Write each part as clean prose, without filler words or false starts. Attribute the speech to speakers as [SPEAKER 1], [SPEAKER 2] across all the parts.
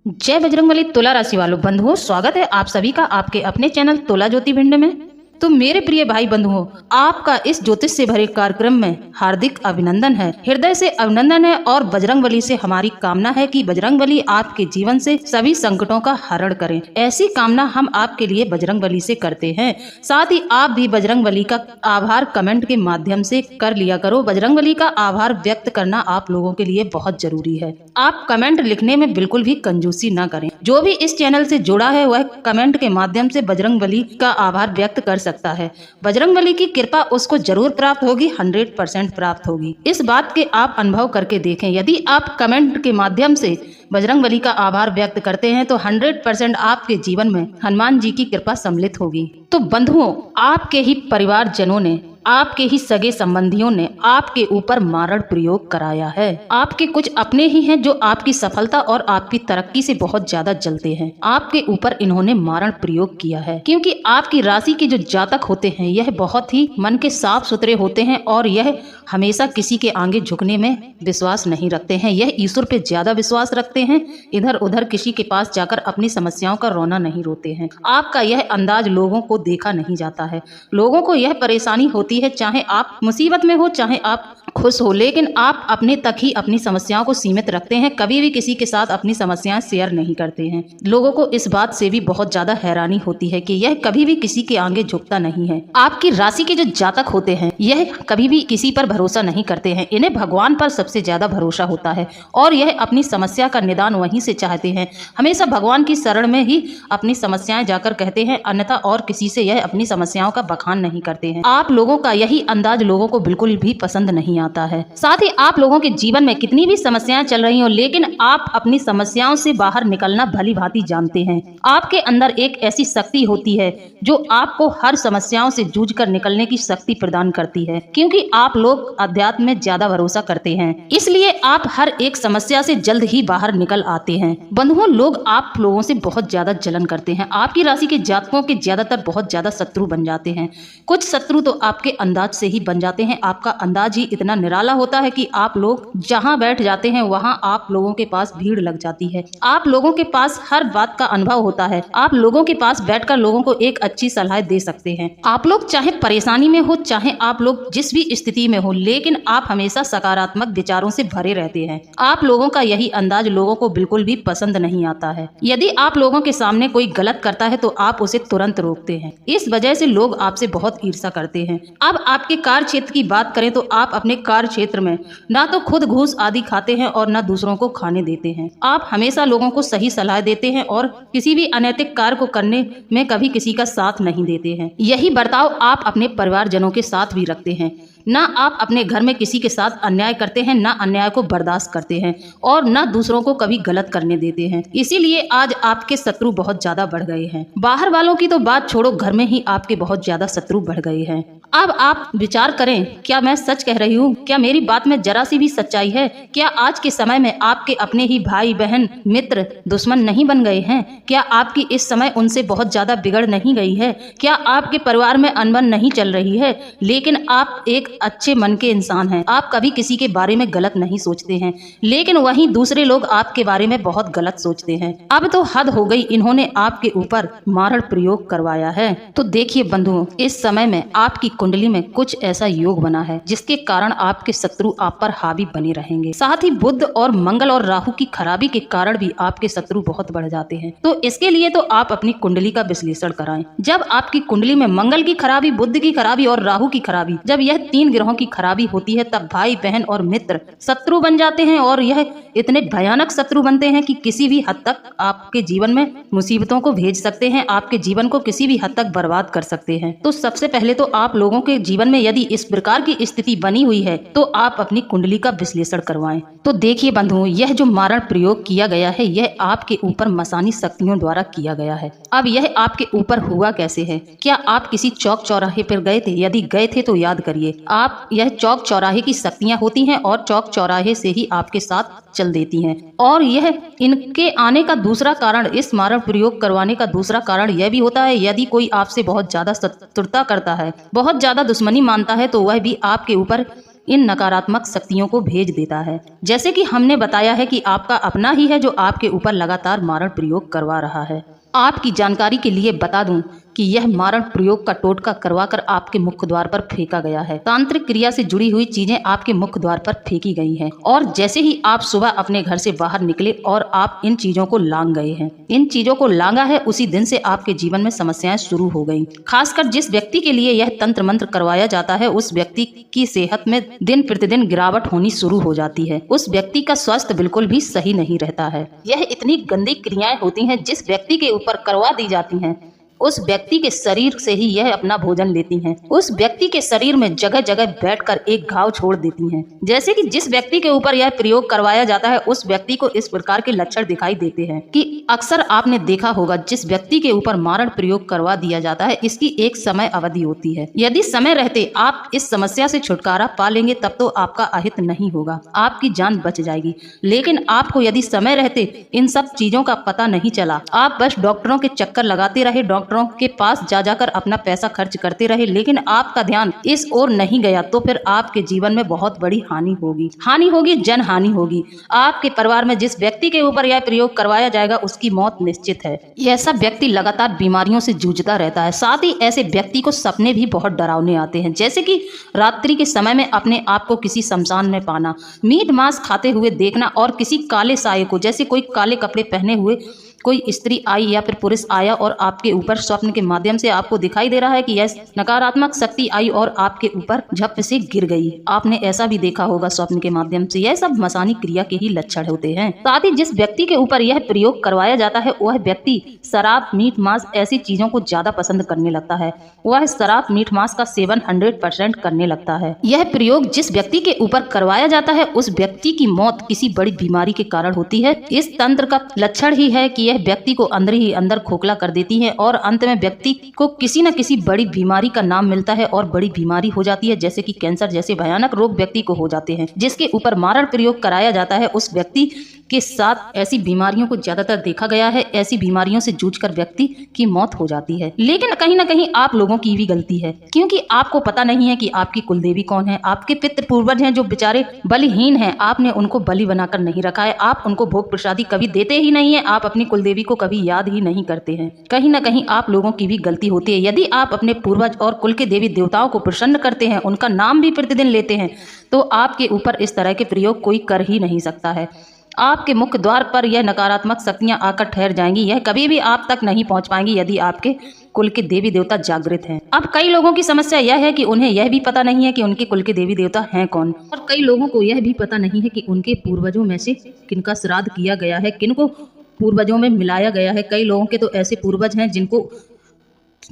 [SPEAKER 1] जय बजरंगबली। तुला राशि वालों बंधुओं, स्वागत है आप सभी का आपके अपने चैनल तुला ज्योति भिंड में। तो मेरे प्रिय भाई बंधुओं, आपका इस ज्योतिष से भरे कार्यक्रम में हार्दिक अभिनंदन है, हृदय से अभिनंदन है। और बजरंगबली से हमारी कामना है कि बजरंगबली आपके जीवन से सभी संकटों का हरण करें। ऐसी कामना हम आपके लिए बजरंगबली से करते हैं। साथ ही आप भी बजरंगबली का आभार कमेंट के माध्यम से कर लिया करो। बजरंगबली का आभार व्यक्त करना आप लोगों के लिए बहुत जरूरी है। आप कमेंट लिखने में बिल्कुल भी कंजूसी न करें। जो भी इस चैनल से जुड़ा है वह कमेंट के माध्यम से बजरंगबली का आभार व्यक्त कर सकता है। बजरंगबली की कृपा उसको जरूर प्राप्त होगी, 100% प्राप्त होगी। इस बात के आप अनुभव करके देखें। यदि आप कमेंट के माध्यम से बजरंगबली का आभार व्यक्त करते हैं तो 100% आपके जीवन में हनुमान जी की कृपा सम्मिलित होगी। तो बंधुओं, आपके ही परिवारजनों ने, आपके ही सगे संबंधियों ने आपके ऊपर मारण प्रयोग कराया है। आपके कुछ अपने ही हैं जो आपकी सफलता और आपकी तरक्की से बहुत ज्यादा जलते हैं। आपके ऊपर इन्होंने मारण प्रयोग किया है, क्योंकि आपकी राशि के जो जातक होते हैं यह बहुत ही मन के साफ सुथरे होते हैं और यह हमेशा किसी के आगे झुकने में विश्वास नहीं रखते हैं। यह ईश्वर पे ज्यादा विश्वास रखते हैं। इधर उधर किसी के पास जाकर अपनी समस्याओं का रोना नहीं रोते हैं। आपका यह अंदाज लोगों को देखा नहीं जाता है। लोगों को यह परेशानी होती है, चाहे आप मुसीबत में हो चाहे आप खुश हो, लेकिन आप अपने तक ही अपनी समस्याओं को सीमित रखते हैं। कभी भी किसी के साथ अपनी समस्याएं शेयर नहीं करते हैं। लोगों को इस बात से भी बहुत ज्यादा हैरानी होती है कि यह कभी भी किसी के आगे झुकता नहीं है। आपकी राशि के जो जातक होते हैं यह कभी भी किसी पर भरोसा नहीं करते हैं। इन्हें भगवान पर सबसे ज्यादा भरोसा होता है और यह अपनी समस्या का निदान वहीं से चाहते हैं। हमेशा भगवान की शरण में ही अपनी समस्याएं जाकर कहते हैं, अन्यथा और किसी से यह अपनी समस्याओं का बखान नहीं करते हैं। आप लोगों का यही अंदाज लोगों को बिल्कुल भी पसंद नहीं आता है। साथ ही आप लोगों के जीवन में कितनी भी समस्याएं चल रही हो, लेकिन आप अपनी समस्याओं से बाहर निकलना भली भांति जानते हैं। आपके अंदर एक ऐसी शक्ति होती है जो आपको हर समस्याओं से जूझकर निकलने की शक्ति प्रदान करती है, क्योंकि आप लोग अध्यात्म में ज्यादा भरोसा करते हैं। इसलिए आप हर एक समस्या से जल्द ही बाहर निकल आते हैं। बंधुओं, लोग आप लोगों से बहुत ज्यादा जलन करते हैं। आपकी राशि के जातकों के ज्यादातर बहुत ज्यादा शत्रु बन जाते हैं। कुछ शत्रु तो आपके अंदाज से ही बन जाते हैं। आपका अंदाज ही इतना निराला होता है कि आप लोग जहां बैठ जाते हैं वहां आप लोगों के पास भीड़ लग जाती है। आप लोगों के पास हर बात का अनुभव होता है। आप लोगों के पास बैठकर लोगों को एक अच्छी सलाह दे सकते हैं। आप लोग चाहे परेशानी में हो चाहे आप लोग जिस भी स्थिति में हो, लेकिन आप हमेशा सकारात्मक विचारों से भरे रहते हैं। आप लोगों का यही अंदाज लोगों को बिल्कुल भी पसंद नहीं आता है। यदि आप लोगों के सामने कोई गलत करता है तो आप उसे तुरंत रोकते हैं। इस वजह से लोग आपसे बहुत ईर्ष्या करते हैं। अब आपके कार्य क्षेत्र की बात करें तो आप अपने कार्य क्षेत्र में ना तो खुद घूस आदि खाते हैं और ना दूसरों को खाने देते हैं। आप हमेशा लोगों को सही सलाह देते हैं और किसी भी अनैतिक कार्य को करने में कभी किसी का साथ नहीं देते हैं। यही बर्ताव आप अपने परिवारजनों के साथ भी रखते हैं। ना आप अपने घर में किसी के साथ अन्याय करते हैं, ना अन्याय को बर्दाश्त करते हैं और ना दूसरों को कभी गलत करने देते हैं। इसीलिए आज आपके शत्रु बहुत ज्यादा बढ़ गए हैं। बाहर वालों की तो बात छोड़ो, घर में ही आपके बहुत ज्यादा शत्रु बढ़ गए हैं। अब आप विचार करें, क्या मैं सच कह रही हूँ? क्या मेरी बात में जरा सी भी सच्चाई है? क्या आज के समय में आपके अपने ही भाई बहन मित्र दुश्मन नहीं बन गए हैं? क्या आपकी इस समय उनसे बहुत ज्यादा बिगड़ नहीं गई है? क्या आपके परिवार में अनबन नहीं चल रही है? लेकिन आप एक अच्छे मन के इंसान हैं। आप कभी किसी के बारे में गलत नहीं सोचते हैं, लेकिन वहीं दूसरे लोग आपके बारे में बहुत गलत सोचते हैं। अब तो हद हो गई, इन्होंने आपके ऊपर मारण प्रयोग करवाया है। तो देखिए बंधुओं, इस समय में आपकी कुंडली में कुछ ऐसा योग बना है जिसके कारण आपके शत्रु आप पर हावी बने रहेंगे। साथ ही बुध और मंगल और राहु की खराबी के कारण भी आपके शत्रु बहुत बढ़ जाते हैं। तो इसके लिए तो आप अपनी कुंडली का विश्लेषण कराएं। जब आपकी कुंडली में मंगल की खराबी, बुध की खराबी और राहु की खराबी, जब यह तीन ग्रहों की खराबी होती है, तब भाई बहन और मित्र शत्रु बन जाते हैं और यह इतने भयानक शत्रु बनते हैं कि किसी भी हद तक आपके जीवन में मुसीबतों को भेज सकते हैं, आपके जीवन को किसी भी हद तक बर्बाद कर सकते हैं। तो सबसे पहले तो आप लोगों के जीवन में यदि इस प्रकार की स्थिति बनी हुई है तो आप अपनी कुंडली का विश्लेषण करवाएं। तो देखिए बंधुओं, यह जो मारण प्रयोग किया गया है यह आपके ऊपर मसानी शक्तियों द्वारा किया गया है। अब यह आपके ऊपर हुआ कैसे है? क्या आप किसी चौक चौराहे पर गए थे? यदि गए थे तो याद करिए, आप यह चौक चौराहे की शक्तियां होती हैं और चौक चौराहे से ही आपके साथ चल देती हैं। और यह इनके आने का दूसरा कारण, इस मारण प्रयोग करवाने का दूसरा कारण यह भी होता है, यदि कोई आपसे बहुत ज्यादा शत्रुता करता है, बहुत ज्यादा दुश्मनी मानता है, तो वह भी आपके ऊपर इन नकारात्मक शक्तियों को भेज देता है। जैसे कि हमने बताया है कि आपका अपना ही है जो आपके ऊपर लगातार मारण प्रयोग करवा रहा है। आपकी जानकारी के लिए बता दूं कि यह मारण प्रयोग का टोटका करवाकर आपके मुख्य द्वार पर फेंका गया है। तांत्रिक क्रिया से जुड़ी हुई चीजें आपके मुख्य द्वार पर फेंकी गई हैं और जैसे ही आप सुबह अपने घर से बाहर निकले और आप इन चीजों को लांग गए हैं, इन चीजों को लांगा है, उसी दिन से आपके जीवन में समस्याएं शुरू हो गई। खासकर जिस व्यक्ति के लिए यह तंत्र मंत्र करवाया जाता है उस व्यक्ति की सेहत में दिन प्रतिदिन गिरावट होनी शुरू हो जाती है। उस व्यक्ति का स्वास्थ्य बिल्कुल भी सही नहीं रहता है। यह इतनी गंदी क्रियाएं होती हैं जिस व्यक्ति के ऊपर करवा दी जाती हैं उस व्यक्ति के शरीर से ही यह अपना भोजन लेती हैं। उस व्यक्ति के शरीर में जगह जगह बैठकर एक घाव छोड़ देती हैं। जैसे कि जिस व्यक्ति के ऊपर यह प्रयोग करवाया जाता है उस व्यक्ति को इस प्रकार के लक्षण दिखाई देते हैं कि अक्सर आपने देखा होगा जिस व्यक्ति के ऊपर मारण प्रयोग करवा दिया जाता है इसकी एक समय अवधि होती है। यदि समय रहते आप इस समस्या से छुटकारा पा लेंगे तब तो आपका अहित नहीं होगा, आपकी जान बच जाएगी। लेकिन आपको यदि समय रहते इन सब चीजों का पता नहीं चला, आप बस डॉक्टरों के चक्कर लगाते रहे, डॉक्टरों के पास जा जाकर अपना पैसा खर्च करते रहे, लेकिन आपका ध्यान इस ओर नहीं गया तो फिर आपके जीवन में बहुत बड़ी हानि होगी, जन हानि होगी। आपके परिवार में जिस व्यक्ति के ऊपर यह प्रयोग करवाया जाएगा उसकी मौत निश्चित है। यह सब व्यक्ति लगातार बीमारियों से जूझता रहता है। साथ ही ऐसे व्यक्ति को सपने भी बहुत डरावने आते हैं, जैसे कि रात्रि के समय में अपने आप को किसी शमशान में पाना, मीट मांस खाते हुए देखना और किसी काले साये को, जैसे कोई काले कपड़े पहने हुए कोई स्त्री आई या फिर पुरुष आया और आपके ऊपर स्वप्न के माध्यम से आपको दिखाई दे रहा है कि यह नकारात्मक शक्ति आई और आपके ऊपर झप से गिर गई। आपने ऐसा भी देखा होगा स्वप्न के माध्यम से। यह सब मसानी क्रिया के ही लक्षण होते हैं। साथ ही जिस व्यक्ति के ऊपर यह प्रयोग करवाया जाता है वह व्यक्ति शराब, मीट मांस ऐसी चीजों को ज्यादा पसंद करने लगता है। वह शराब, मीट मांस का सेवन 100% करने लगता है। यह प्रयोग जिस व्यक्ति के ऊपर करवाया जाता है उस व्यक्ति की मौत किसी बड़ी बीमारी के कारण होती है। इस तंत्र का लक्षण ही है कि यह व्यक्ति को अंदर ही अंदर खोखला कर देती है और अंत में व्यक्ति को किसी न किसी बड़ी बीमारी का नाम मिलता है और बड़ी बीमारी हो जाती है, जैसे कि कैंसर जैसे भयानक रोग व्यक्ति को हो जाते हैं। जिसके ऊपर मारण प्रयोग कराया जाता है उस व्यक्ति के साथ ऐसी बीमारियों को ज्यादातर देखा गया है। ऐसी बीमारियों से जूझकर व्यक्ति की मौत हो जाती है। लेकिन कहीं ना कहीं आप लोगों की भी गलती है, क्योंकि आपको पता नहीं है कि आपकी कुलदेवी कौन है। आपके पितृ पूर्वज हैं जो बेचारे बलिहीन हैं, आपने उनको बलि बनाकर नहीं रखा है। आप उनको भोग प्रसादी कभी देते ही नहीं है। आप अपनी कुलदेवी को कभी याद ही नहीं करते हैं। कहीं ना कहीं आप लोगों की भी गलती होती है। यदि आप अपने पूर्वज और कुल के देवी देवताओं को प्रसन्न करते हैं, उनका नाम भी प्रतिदिन लेते हैं, तो आपके ऊपर इस तरह के प्रयोग कोई कर ही नहीं सकता है। आपके मुख्य द्वार पर यह नकारात्मक शक्तियां आकर ठहर जाएंगी। यह कभी भी आप तक नहीं पहुंच पाएंगी यदि आपके कुल के देवी देवता जागृत हैं। अब कई लोगों की समस्या यह है कि उन्हें यह भी पता नहीं है कि उनके कुल के देवी देवता हैं कौन, और कई लोगों को यह भी पता नहीं है कि उनके पूर्वजों में से किनका श्राद्ध किया गया है, किनको पूर्वजों में मिलाया गया है। कई लोगों के तो ऐसे पूर्वज हैं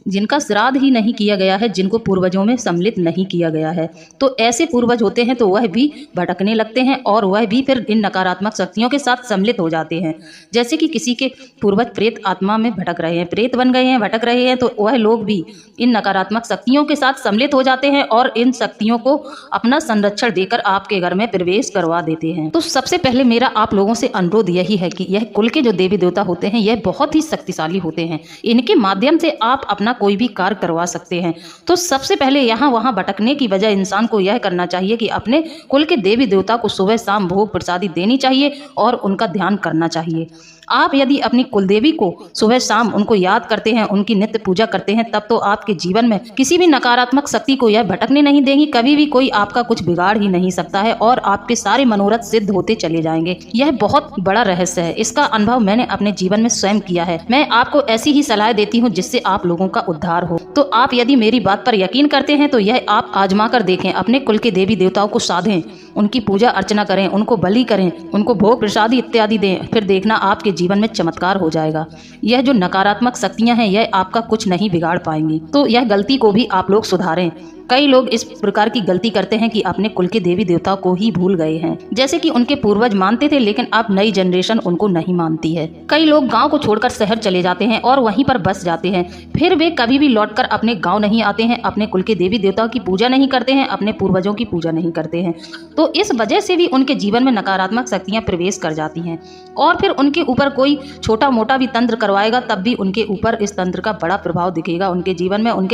[SPEAKER 1] जिनका श्राद्ध ही नहीं किया गया है, जिनको पूर्वजों में सम्मिलित नहीं किया गया है। तो ऐसे पूर्वज होते हैं तो वह भी भटकने लगते हैं और वह भी फिर इन नकारात्मक शक्तियों के साथ सम्मिलित हो जाते हैं। जैसे कि किसी के पूर्वज प्रेत आत्मा में भटक रहे हैं, प्रेत बन गए हैं, भटक रहे हैं, तो वह लोग भी इन नकारात्मक शक्तियों के साथ सम्मिलित हो जाते हैं और इन शक्तियों को अपना संरक्षण देकर आपके घर में प्रवेश करवा देते हैं। तो सबसे पहले मेरा आप लोगों से अनुरोध यही है कि यह कुल के जो देवी देवता होते हैं यह बहुत ही शक्तिशाली होते हैं। इनके माध्यम से आप अपना कोई भी कार्य करवा सकते हैं। तो सबसे पहले यहाँ वहाँ भटकने की वजह इंसान को यह करना चाहिए कि अपने कुल के देवी देवता को सुबह शाम भोग प्रसादी देनी चाहिए और उनका ध्यान करना चाहिए। आप यदि अपनी कुलदेवी को सुबह शाम उनको याद करते हैं, उनकी नित्य पूजा करते हैं, तब तो आपके जीवन में किसी भी नकारात्मक शक्ति को यह भटकने नहीं देंगी। कभी भी कोई आपका कुछ बिगाड़ ही नहीं सकता है और आपके सारे मनोरथ सिद्ध होते चले जाएंगे। यह बहुत बड़ा रहस्य है। इसका अनुभव मैंने अपने जीवन में स्वयं किया है। मैं आपको ऐसी ही सलाह देती हूँ जिससे आप लोगों का उद्धार हो। तो आप यदि मेरी बात पर यकीन करते हैं तो यह आप आजमा कर देखें। अपने कुल के देवी देवताओं को साधें, उनकी पूजा अर्चना करें, उनको बलि करें, उनको भोग प्रसादी इत्यादि दें। फिर देखना आपके जीवन में चमत्कार हो जाएगा। यह जो नकारात्मक शक्तियां हैं यह आपका कुछ नहीं बिगाड़ पाएंगी। तो यह गलती को भी आप लोग सुधारें। कई लोग इस प्रकार की गलती करते हैं कि अपने कुल के देवी देवताओं को ही भूल गए हैं, जैसे कि उनके पूर्वज मानते थे लेकिन अब नई जनरेशन उनको नहीं मानती है। कई लोग गांव को छोड़कर शहर चले जाते हैं और वहीं पर बस जाते हैं, फिर वे कभी भी लौटकर अपने गांव नहीं आते हैं, अपने कुल के देवी देवताओं की पूजा नहीं करते हैं, अपने पूर्वजों की पूजा नहीं करते हैं। तो इस वजह से भी उनके जीवन में नकारात्मक शक्तियां प्रवेश कर जाती हैं और फिर उनके ऊपर कोई छोटा मोटा भी तंत्र करवाएगा तब भी उनके ऊपर इस तंत्र का बड़ा प्रभाव दिखेगा। उनके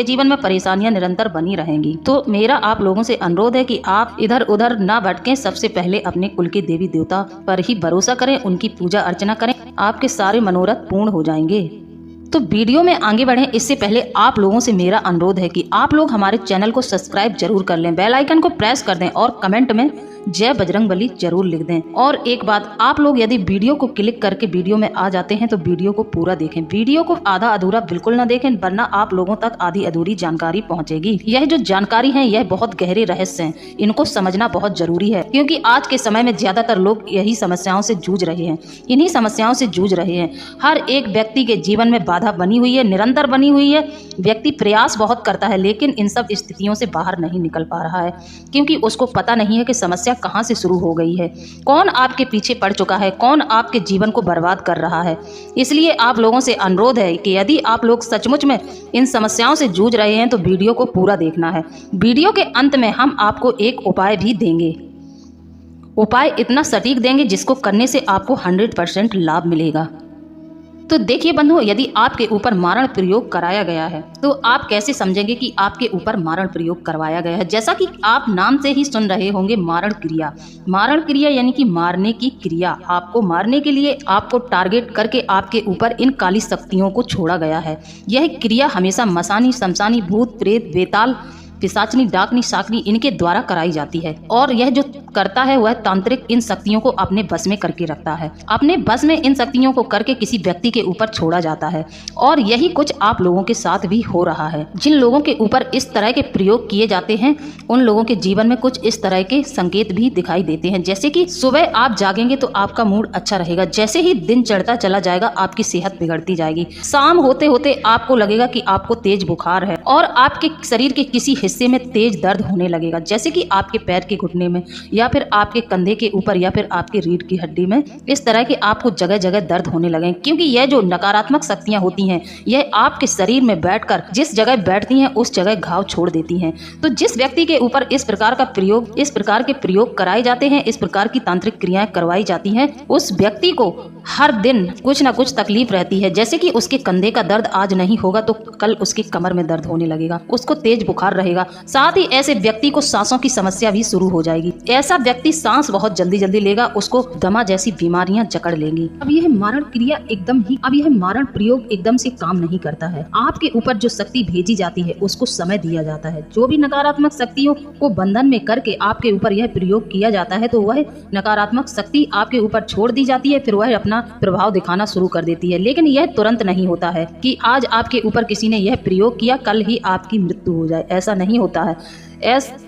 [SPEAKER 1] जीवन में परेशानियां निरंतर बनी रहेंगी। जाएंगी। तो मेरा आप लोगों से अनुरोध है कि आप इधर उधर ना भटकें, सबसे पहले अपने कुल के देवी देवता पर ही भरोसा करें, उनकी पूजा अर्चना करें, आपके सारे मनोरथ पूर्ण हो जाएंगे। तो वीडियो में आगे बढ़ें इससे पहले आप लोगों से मेरा अनुरोध है कि आप लोग हमारे चैनल को सब्सक्राइब जरूर कर लें, बेल आइकन को प्रेस कर दें और कमेंट में जय बजरंगबली जरूर लिख दें। और एक बात, आप लोग यदि वीडियो को क्लिक करके वीडियो में आ जाते हैं तो वीडियो को पूरा देखें, वीडियो को आधा अधूरा बिल्कुल ना देखें, वरना आप लोगों तक आधी अधूरी जानकारी पहुंचेगी। यह जो जानकारी है यह बहुत गहरे रहस्य हैं, इनको समझना बहुत जरूरी है, क्योंकि आज के समय में ज्यादातर लोग यही समस्याओं से जूझ रहे हैं, इन्हीं समस्याओं से जूझ रहे हैं। हर एक व्यक्ति के जीवन में बाधा बनी हुई है, निरंतर बनी हुई है। व्यक्ति प्रयास बहुत करता है लेकिन इन सब स्थितियों से बाहर नहीं निकल पा रहा है, क्योंकि उसको पता नहीं है कि समस्या कहां से शुरू हो गई है, कौन आपके पीछे पड़ चुका है, कौन आपके जीवन को बर्बाद कर रहा है। इसलिए आप लोगों से अनुरोध है कि यदि आप लोग सचमुच में इन समस्याओं से जूझ रहे हैं तो वीडियो को पूरा देखना है। वीडियो के अंत में हम आपको एक उपाय भी देंगे, उपाय इतना सटीक देंगे जिसको करने से आपको 100% लाभ मिलेगा। तो देखिए बंधुओं, यदि आपके ऊपर मारण प्रयोग कराया गया है तो आप कैसे समझेंगे कि आपके ऊपर मारण प्रयोग करवाया गया है। जैसा कि आप नाम से ही सुन रहे होंगे, मारण क्रिया। मारण क्रिया यानी कि मारने की क्रिया। आपको मारने के लिए आपको टारगेट करके आपके ऊपर इन काली शक्तियों को छोड़ा गया है। यह क्रिया हमेशा मसानी, शमशानी, भूत प्रेत, बेताल, पिशाचनी, डाकनी, शाकनी इनके द्वारा कराई जाती है। और यह जो करता है वह तांत्रिक इन शक्तियों को अपने बस में करके रखता है। अपने बस में इन शक्तियों को करके किसी व्यक्ति के ऊपर छोड़ा जाता है। और यही कुछ आप लोगों के साथ भी हो रहा है। जिन लोगों के ऊपर इस तरह के प्रयोग किए जाते हैं उन लोगों के जीवन में कुछ इस तरह के संकेत भी दिखाई देते हैं, जैसे कि सुबह आप जागेंगे तो आपका मूड अच्छा रहेगा, जैसे ही दिन चढ़ता चला जाएगा आपकी सेहत बिगड़ती जाएगी। शाम होते होते आपको लगेगा कि आपको तेज बुखार है और आपके शरीर के किसी हिस्से में तेज दर्द होने लगेगा, जैसे कि आपके पैर के घुटने में या फिर आपके कंधे के ऊपर या फिर आपके रीढ़ की हड्डी में। इस तरह के आपको जगह जगह दर्द होने लगे, क्योंकि यह जो नकारात्मक शक्तियां होती हैं यह आपके शरीर में बैठकर जिस जगह बैठती हैं उस जगह घाव छोड़ देती हैं। तो जिस व्यक्ति के ऊपर इस प्रकार के प्रयोग कराए जाते हैं, इस प्रकार की तांत्रिक क्रियाएं करवाई जाती हैं, उस व्यक्ति को हर दिन कुछ ना कुछ तकलीफ रहती है। जैसे कि उसके कंधे का दर्द आज नहीं होगा तो कल उसके कमर में दर्द होने लगेगा, उसको तेज बुखार रहेगा। साथ ही ऐसे व्यक्ति को सांसों की समस्या भी शुरू हो जाएगी। ऐसा व्यक्ति सांस बहुत जल्दी जल्दी लेगा, उसको दमा जैसी बीमारियां जकड़ लेंगी। अब यह मारण प्रयोग एकदम से काम नहीं करता है। आपके ऊपर जो शक्ति भेजी जाती है उसको समय दिया जाता है। जो भी नकारात्मक शक्तियों को बंधन में करके आपके ऊपर यह प्रयोग किया जाता है तो वह नकारात्मक शक्ति आपके ऊपर छोड़ दी जाती है, फिर वह अपना प्रभाव दिखाना शुरू कर देती है। लेकिन यह तुरंत नहीं होता है कि आज आपके ऊपर किसी ने यह प्रयोग किया कल ही आपकी मृत्यु हो जाए, ऐसा नहीं होता है।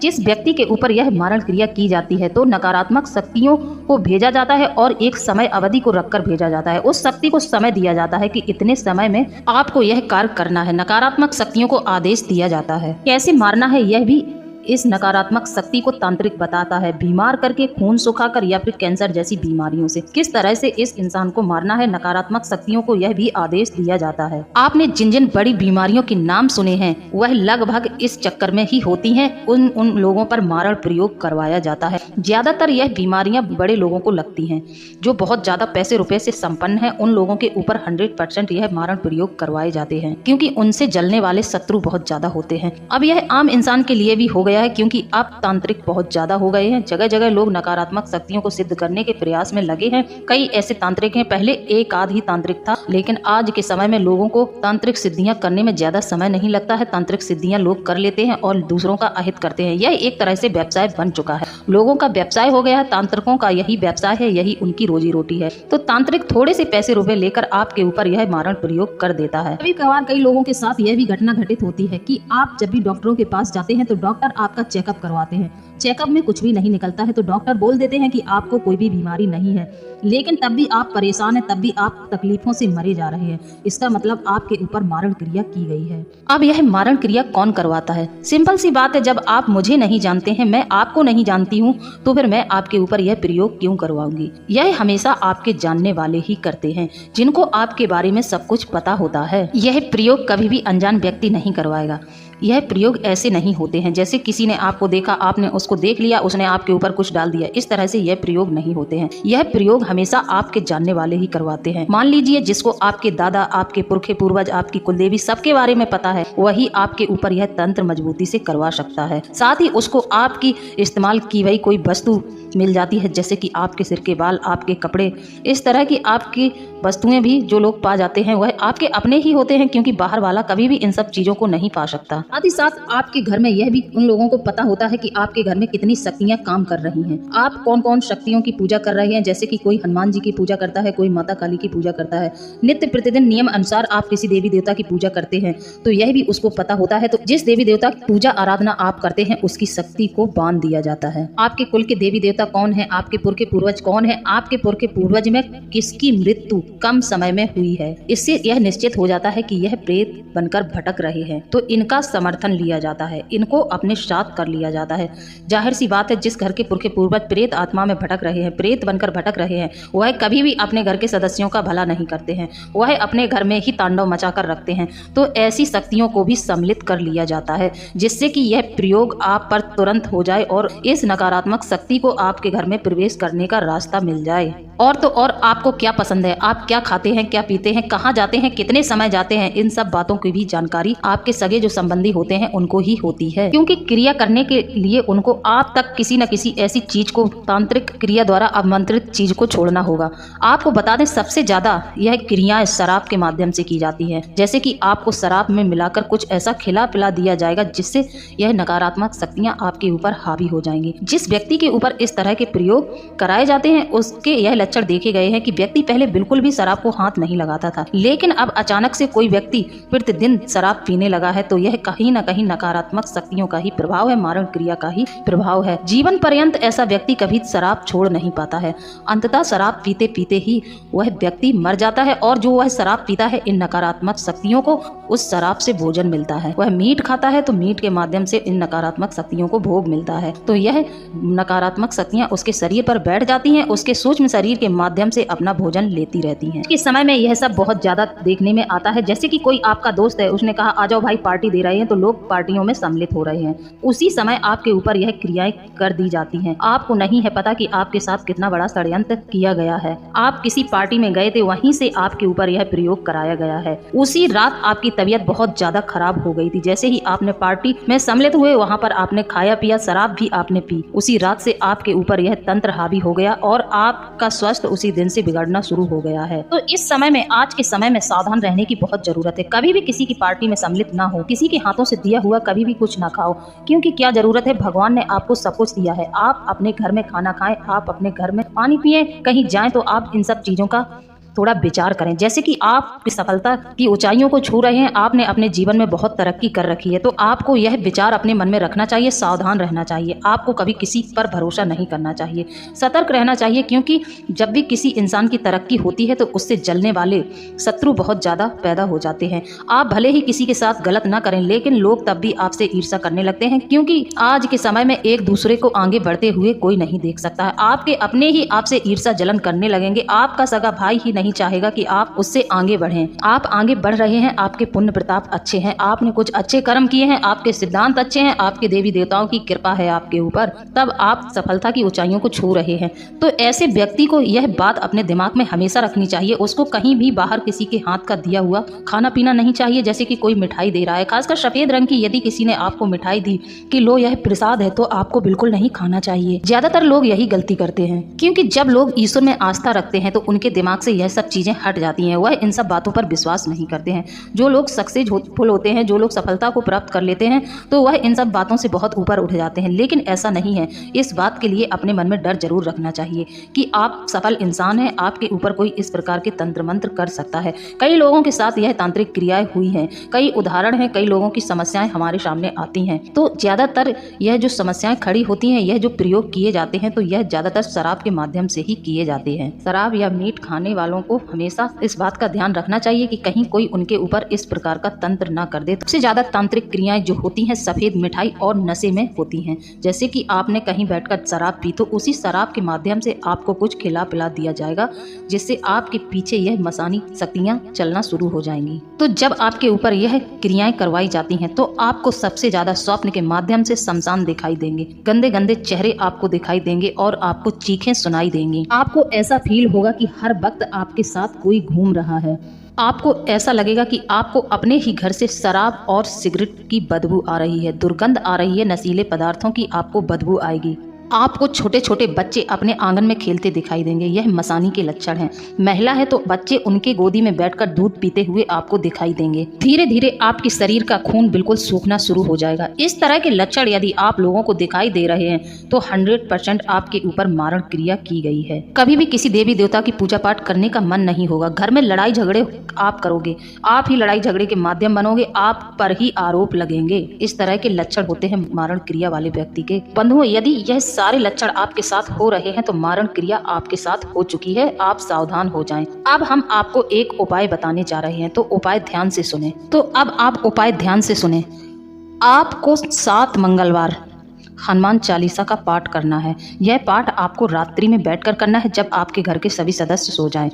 [SPEAKER 1] जिस व्यक्ति के ऊपर यह मारण क्रिया की जाती है तो नकारात्मक शक्तियों को भेजा जाता है और एक समय अवधि को रखकर भेजा जाता है। उस शक्ति को समय दिया जाता है कि इतने समय में आपको यह कार्य करना है। नकारात्मक शक्तियों को आदेश दिया जाता है कैसे मारना है, यह भी इस नकारात्मक शक्ति को तांत्रिक बताता है। बीमार करके, खून सुखाकर या फिर कैंसर जैसी बीमारियों से किस तरह से इस इंसान को मारना है, नकारात्मक शक्तियों को यह भी आदेश दिया जाता है। आपने जिन जिन बड़ी बीमारियों के नाम सुने हैं वह लगभग इस चक्कर में ही होती हैं। उन लोगों पर मारण प्रयोग करवाया जाता है। ज्यादातर यह बीमारियां बड़े लोगों को लगती हैं, जो बहुत ज्यादा पैसे रुपए से संपन्न है। उन लोगों के ऊपर 100% यह मारण प्रयोग करवाए जाते हैं, क्योंकि उनसे जलने वाले शत्रु बहुत ज्यादा होते हैं। अब यह आम इंसान के लिए भी हो गया है, क्योंकि अब तांत्रिक बहुत ज्यादा हो गए हैं। जगह जगह लोग नकारात्मक शक्तियों को सिद्ध करने के प्रयास में लगे हैं। कई ऐसे तांत्रिक हैं, पहले एक आध ही तांत्रिक था, लेकिन आज के समय में लोगों को तांत्रिक सिद्धियां करने में ज्यादा समय नहीं लगता है। तांत्रिक सिद्धियां लोग कर लेते हैं और दूसरों का अहित करते हैं। यह एक तरह से व्यवसाय बन चुका है, लोगों का व्यवसाय हो गया है। तांत्रिकों का यही व्यवसाय है, यही उनकी रोजी रोटी है। तो तांत्रिक थोड़े से पैसे रुपए लेकर आपके ऊपर यह मारण प्रयोग कर देता है। कभी कभार कई लोगों के साथ यह भी घटना घटित होती है कि आप जब भी डॉक्टरों के पास जाते हैं तो डॉक्टर आपका चेकअप करवाते हैं। चेकअप में कुछ भी नहीं निकलता है तो डॉक्टर बोल देते हैं कि आपको कोई भी बीमारी नहीं है, लेकिन तब भी आप परेशान हैं, तब भी आप तकलीफों से मरे जा रहे हैं। इसका मतलब आपके ऊपर मारण क्रिया की गई है। अब यह मारण क्रिया कौन करवाता है? सिंपल सी बात है, जब आप मुझे नहीं जानते हैं, मैं आपको नहीं जानती हूँ, तो फिर मैं आपके ऊपर यह प्रयोग क्यों करवाऊंगी? यह हमेशा आपके जानने वाले ही करते हैं, जिनको आपके बारे में सब कुछ पता होता है। यह प्रयोग कभी भी अनजान व्यक्ति नहीं करवाएगा। यह प्रयोग ऐसे नहीं होते हैं जैसे किसी ने आपको देखा, आपने उसको देख लिया, उसने आपके ऊपर कुछ डाल दिया। इस तरह से यह प्रयोग नहीं होते हैं। यह प्रयोग हमेशा आपके जानने वाले ही करवाते हैं। मान लीजिए जिसको आपके दादा, आपके पुरखे पूर्वज, आपकी कुलदेवी सबके बारे में पता है, वही आपके ऊपर यह तंत्र मजबूती से करवा सकता है। साथ ही उसको आपकी इस्तेमाल की हुई कोई वस्तु मिल जाती है, जैसे कि आपके सिर के बाल, आपके कपड़े, इस तरह की आपकी वस्तुएं भी जो लोग पा जाते हैं वह आपके अपने ही होते हैं, क्योंकि बाहर वाला कभी भी इन सब चीजों को नहीं पा सकता। साथ ही साथ आपके घर में यह भी उन लोगों को पता होता है कि आपके घर में कितनी शक्तियां काम कर रही हैं, आप कौन कौन शक्तियों की पूजा कर रहे हैं। जैसे कि कोई हनुमान जी की पूजा करता है, कोई माता काली की पूजा करता है। नित्य प्रतिदिन नियम अनुसार आप किसी देवी देवता की पूजा करते हैं तो यह भी उसको पता होता है। तो जिस देवी देवता की पूजा आराधना आप करते हैं उसकी शक्ति को बांध दिया जाता है। आपके कुल के देवी देवता कौन है, आपके पुरखे पूर्वज कौन है, आपके पुरखे पूर्वज में किसकी मृत्यु कम समय में हुई है, इससे यह निश्चित हो जाता है कि यह प्रेत बनकर भटक रहे हैं, तो इनका समर्थन लिया जाता है, इनको अपने साथ कर लिया जाता है। जाहिर सी बात है, जिस घर के पुरखे पूर्वज प्रेत आत्मा में भटक रहे हैं, प्रेत बनकर भटक रहे हैं, वह कभी भी अपने घर के सदस्यों का भला नहीं करते हैं, वह अपने घर में ही तांडव मचा कर रखते हैं। तो ऐसी शक्तियों को भी सम्मिलित कर लिया जाता है, जिससे कि यह प्रयोग आप पर तुरंत हो जाए और इस नकारात्मक शक्ति को आपके घर में प्रवेश करने का रास्ता मिल जाए। और तो और आपको क्या पसंद है, आप क्या खाते हैं, क्या पीते हैं, कहाँ जाते हैं, कितने समय जाते हैं, इन सब बातों की भी जानकारी आपके सगे जो संबंधी होते हैं उनको ही होती है, क्योंकि क्रिया करने के लिए उनको आप तक किसी न किसी ऐसी चीज को, तांत्रिक क्रिया द्वारा आमंत्रित चीज को छोड़ना होगा। आपको बता दें, सबसे ज्यादा यह क्रियाएं शराब के माध्यम से की जाती है। जैसे कि आपको शराब में मिलाकर कुछ ऐसा खिला पिला दिया जाएगा जिससे यह नकारात्मक शक्तियां आपके ऊपर हावी हो जाएंगी। जिस व्यक्ति के ऊपर इस तरह के प्रयोग कराए जाते हैं उसके यह लक्षण देखे गए हैं कि व्यक्ति पहले बिल्कुल भी शराब को हाथ नहीं लगाता था, लेकिन अब अचानक से कोई व्यक्ति प्रतिदिन शराब पीने लगा है, तो यह कहीं न कहीं नकारात्मक शक्तियों का ही प्रभाव है, मारण क्रिया का ही प्रभाव है। जीवन पर्यंत ऐसा व्यक्ति कभी शराब छोड़ नहीं पाता है। अंततः शराब पीते पीते ही वह व्यक्ति मर जाता है, और जो वह शराब पीता है इन नकारात्मक शक्तियों को उस शराब से भोजन मिलता है। वह मीट खाता है तो मीट के माध्यम से इन नकारात्मक शक्तियों को भोग मिलता है। तो यह नकारात्मक शक्तियां उसके शरीर पर बैठ जाती हैं, उसके सूक्ष्म शरीर के माध्यम से अपना भोजन लेती रहती हैं। इस समय में यह सब बहुत ज्यादा देखने में आता है। जैसे कि कोई आपका दोस्त है, उसने कहा आ जाओ भाई पार्टी दे रहे हैं, तो लोग पार्टियों में सम्मिलित हो रहे हैं। उसी समय आपके ऊपर यह क्रियाएं कर दी जाती हैं। आपको नहीं है पता कि आपके साथ कितना बड़ा षड्यंत्र किया गया है। आप किसी पार्टी में गए थे, वहीं से आपके ऊपर यह प्रयोग कराया गया है। उसी रात आपकी तबीयत बहुत ज्यादा खराब हो गई थी। जैसे ही आपने पार्टी में सम्मिलित हुए, वहाँ पर आपने खाया पिया, शराब भी आपने पी। उसी रात से आपके ऊपर यह तंत्र हावी हो गया और आपका स्वास्थ्य उसी दिन से बिगड़ना शुरू हो गया है। तो इस समय में, आज के समय में सावधान रहने की बहुत जरूरत है। कभी भी किसी की पार्टी में सम्मिलित ना हो, किसी के हाथों से दिया हुआ कभी भी कुछ ना खाओ, क्योंकि क्या जरूरत है, भगवान ने आपको सब कुछ दिया है। आप अपने घर में खाना खाएं, आप अपने घर में पानी पिए, कहीं जाएं तो आप इन सब चीजों का थोड़ा विचार करें। जैसे कि आप सफलता की ऊंचाइयों को छू रहे हैं, आपने अपने जीवन में बहुत तरक्की कर रखी है, तो आपको यह विचार अपने मन में रखना चाहिए, सावधान रहना चाहिए। आपको कभी किसी पर भरोसा नहीं करना चाहिए, सतर्क रहना चाहिए, क्योंकि जब भी किसी इंसान की तरक्की होती है तो उससे जलने वाले शत्रु बहुत ज्यादा पैदा हो जाते हैं। आप भले ही किसी के साथ गलत ना करें, लेकिन लोग तब भी आपसे ईर्ष्या करने लगते हैं, क्योंकि आज के समय में एक दूसरे को आगे बढ़ते हुए कोई नहीं देख सकता है। आपके अपने ही आपसे ईर्ष्या जलन करने लगेंगे। आपका सगा भाई ही नहीं चाहेगा कि आप उससे आगे बढ़ें। आप आगे बढ़ रहे हैं, आपके पुण्य प्रताप अच्छे हैं, आपने कुछ अच्छे कर्म किए हैं, आपके सिद्धांत अच्छे हैं, आपके देवी देवताओं की कृपा है आपके ऊपर, तब आप सफलता की ऊंचाइयों को छू रहे हैं। तो ऐसे व्यक्ति को यह बात अपने दिमाग में हमेशा रखनी चाहिए। उसको कहीं भी बाहर किसी के हाथ का दिया हुआ खाना पीना नहीं चाहिए। जैसे कि कोई मिठाई दे रहा है, खासकर सफेद रंग की, यदि किसी ने आपको मिठाई दी कि लो यह प्रसाद है, तो आपको बिल्कुल नहीं खाना चाहिए। ज्यादातर लोग यही गलती करते हैं, क्योंकि जब लोग ईश्वर में आस्था रखते हैं तो उनके दिमाग से यह सब चीजें हट जाती हैं। वह इन सब बातों पर विश्वास नहीं करते हैं। जो लोग सक्सेसफुल होते हैं, जो लोग सफलता को प्राप्त कर लेते हैं, तो वह इन सब बातों से बहुत ऊपर उठ जाते हैं। लेकिन ऐसा नहीं है। इस बात के लिए अपने मन में डर जरूर रखना चाहिए कि आप सफल इंसान हैं, आपके ऊपर कोई इस प्रकार के तंत्र मंत्र कर सकता है। कई लोगों के साथ यह तांत्रिक क्रियाएं हुई हैं, कई उदाहरण हैं, कई लोगों की समस्याएं हमारे सामने आती हैं। तो ज्यादातर यह जो समस्याएं खड़ी होती हैं, यह जो प्रयोग किए जाते हैं, तो यह ज्यादातर शराब के माध्यम से ही किए जाते हैं। शराब या मीट खाने वालों को हमेशा इस बात का ध्यान रखना चाहिए कि कहीं कोई उनके ऊपर इस प्रकार का तंत्र ना कर दे। सबसे ज्यादा तांत्रिक क्रियाएं जो होती हैं सफेद मिठाई और नशे में होती हैं। जैसे कि आपने कहीं बैठकर शराब पी तो उसी शराब के माध्यम से आपको कुछ खिला पिला दिया जाएगा, जिससे आपके पीछे यह मसानी शक्तियां चलना शुरू हो जाएंगी। तो जब आपके ऊपर यह क्रियाएं करवाई जाती हैं तो आपको सबसे ज्यादा स्वप्न के माध्यम से शमशान दिखाई देंगे, गंदे गंदे चेहरे आपको दिखाई देंगे और आपको चीखें सुनाई देंगी। आपको ऐसा फील होगा कि हर वक्त आपके साथ कोई घूम रहा है। आपको ऐसा लगेगा कि आपको अपने ही घर से शराब और सिगरेट की बदबू आ रही है, दुर्गंध आ रही है, नशीले पदार्थों की आपको बदबू आएगी। आपको छोटे छोटे बच्चे अपने आंगन में खेलते दिखाई देंगे, यह मसानी के लक्षण हैं। महिला है तो बच्चे उनके गोदी में बैठकर दूध पीते हुए आपको दिखाई देंगे। धीरे धीरे आपके शरीर का खून बिल्कुल सूखना शुरू हो जाएगा। इस तरह के लक्षण यदि आप लोगों को दिखाई दे रहे हैं तो 100% आपके ऊपर मारण क्रिया की गई है। कभी भी किसी देवी देवता की पूजा पाठ करने का मन नहीं होगा। घर में लड़ाई झगड़े आप करोगे, आप ही लड़ाई झगड़े के माध्यम बनोगे, आप पर ही आरोप लगेंगे। इस तरह के लक्षण होते हैं मारण क्रिया वाले व्यक्ति के। बंधुओं, यदि यह सारे लक्षण आपके साथ हो रहे हैं तो मारण क्रिया आपके साथ हो चुकी है, आप सावधान हो जाएं। अब हम आपको एक उपाय बताने जा रहे हैं, तो उपाय ध्यान से सुने। तो अब आप उपाय ध्यान से सुने। आपको 7 मंगलवार हनुमान चालीसा का पाठ करना है। यह पाठ आपको रात्रि में बैठकर करना है जब आपके घर के सभी सदस्य सो जाएं,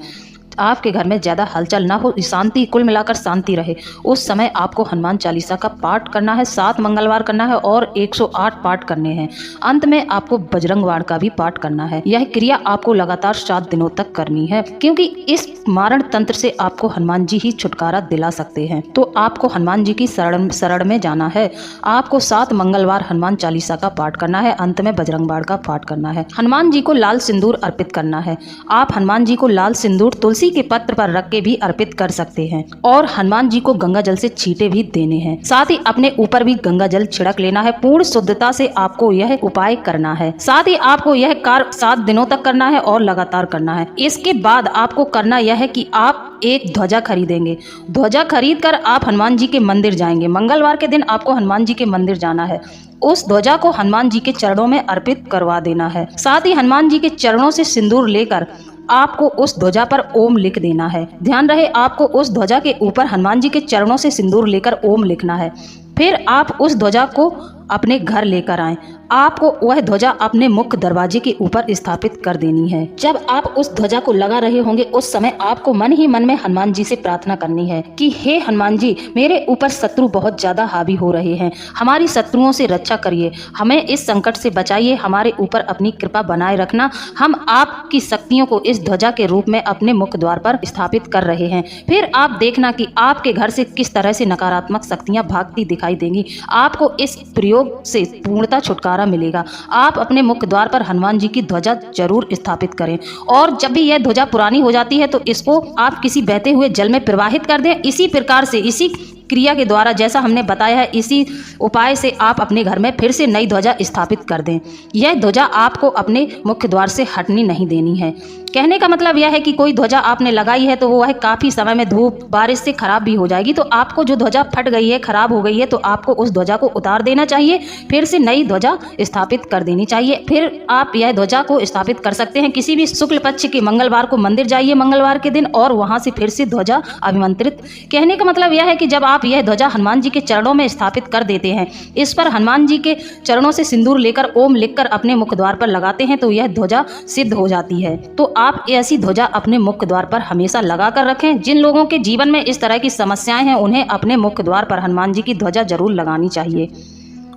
[SPEAKER 1] आपके घर में ज्यादा हलचल ना हो, शांति, कुल मिलाकर शांति रहे, उस समय आपको हनुमान चालीसा का पाठ करना है। 7 मंगलवार करना है और 108 पाठ करने हैं। अंत में आपको बजरंग बाण का भी पाठ करना है। यह क्रिया आपको लगातार 7 दिनों तक करनी है, क्योंकि इस मारण तंत्र से आपको हनुमान जी ही छुटकारा दिला सकते हैं। तो आपको हनुमान जी की शरण में जाना है। आपको 7 मंगलवार हनुमान चालीसा का पाठ करना है, अंत में बजरंग बाण का पाठ करना है। हनुमान जी को लाल सिंदूर अर्पित करना है। आप हनुमान जी को लाल सिंदूर तुलसी के पत्र पर रख के भी अर्पित कर सकते हैं और हनुमान जी को गंगा जल से छींटे भी देने हैं। साथ ही अपने ऊपर भी गंगा जल छिड़क लेना है। पूर्ण शुद्धता से आपको यह उपाय करना है। साथ ही आपको यह कार्य 7 दिनों तक करना है और लगातार करना है। इसके बाद आपको करना यह है कि आप एक ध्वजा खरीदेंगे। ध्वजा खरीद कर आप हनुमान जी के मंदिर जाएंगे। मंगलवार के दिन आपको हनुमान जी के मंदिर जाना है। उस ध्वजा को हनुमान जी के चरणों में अर्पित करवा देना है। साथ ही हनुमान जी के चरणों से सिंदूर लेकर आपको उस ध्वजा पर ओम लिख देना है। ध्यान रहे, आपको उस ध्वजा के ऊपर हनुमान जी के चरणों से सिंदूर लेकर ओम लिखना है। फिर आप उस ध्वजा को अपने घर लेकर आएं। आपको वह ध्वजा अपने मुख्य दरवाजे के ऊपर स्थापित कर देनी है। जब आप उस ध्वजा को लगा रहे होंगे उस समय आपको मन ही मन में हनुमान जी से प्रार्थना करनी है कि हे हनुमान जी, मेरे ऊपर शत्रु बहुत ज्यादा हावी हो रहे हैं, हमारी शत्रुओं से रक्षा करिए, हमें इस संकट से बचाइए, हमारे ऊपर अपनी कृपा बनाए रखना। हम आपकी शक्तियों को इस ध्वजा के रूप में अपने मुख्य द्वार पर स्थापित कर रहे हैं। फिर आप देखना कि आपके घर से किस तरह से नकारात्मक शक्तियां भागती दिखाई देंगी। आपको इस प्रयोग से पूर्णतः छुटकारा मिलेगा। आप अपने मुख्य द्वार पर हनुमान जी की ध्वजा जरूर स्थापित करें और जब भी यह ध्वजा पुरानी हो जाती है तो इसको आप किसी बहते हुए जल में प्रवाहित कर दें। इसी प्रकार से, इसी क्रिया के द्वारा जैसा हमने बताया है, इसी उपाय से आप अपने घर में फिर से नई ध्वजा स्थापित कर दें। यह ध्वजा आपको अपने मुख्य द्वार से हटनी नहीं देनी है। कहने का मतलब यह है कि कोई ध्वजा आपने लगाई है तो वो है काफी समय में धूप बारिश से खराब भी हो जाएगी, तो आपको जो ध्वजा फट गई है, खराब हो गई है, तो आपको उस ध्वजा को उतार देना चाहिए, फिर से नई ध्वजा स्थापित कर देनी चाहिए। फिर आप यह ध्वजा को स्थापित कर सकते हैं। किसी भी शुक्ल पक्ष के मंगलवार को मंदिर जाइए मंगलवार के दिन और वहां से फिर से ध्वजा अभिमंत्रित। कहने का मतलब यह है कि जब आप यह ध्वजा हनुमान जी के चरणों में स्थापित कर देते हैं, इस पर हनुमान जी के चरणों से सिंदूर लेकर ओम लिखकर अपने मुख्य द्वार पर लगाते हैं तो यह ध्वजा सिद्ध हो जाती है। तो आप ऐसी ध्वजा अपने मुख्य द्वार पर हमेशा लगा कर रखें। जिन लोगों के जीवन में इस तरह की समस्याएं हैं उन्हें अपने मुख्य द्वार पर हनुमान जी की ध्वजा जरूर लगानी चाहिए।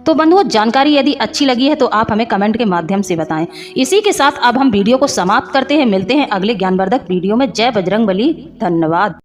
[SPEAKER 1] तो बंधुओं, जानकारी यदि अच्छी लगी है तो आप हमें कमेंट के माध्यम से बताएं। इसी के साथ अब हम वीडियो को समाप्त करते हैं। मिलते हैं अगले ज्ञानवर्धक वीडियो में। जय बजरंगबली। धन्यवाद।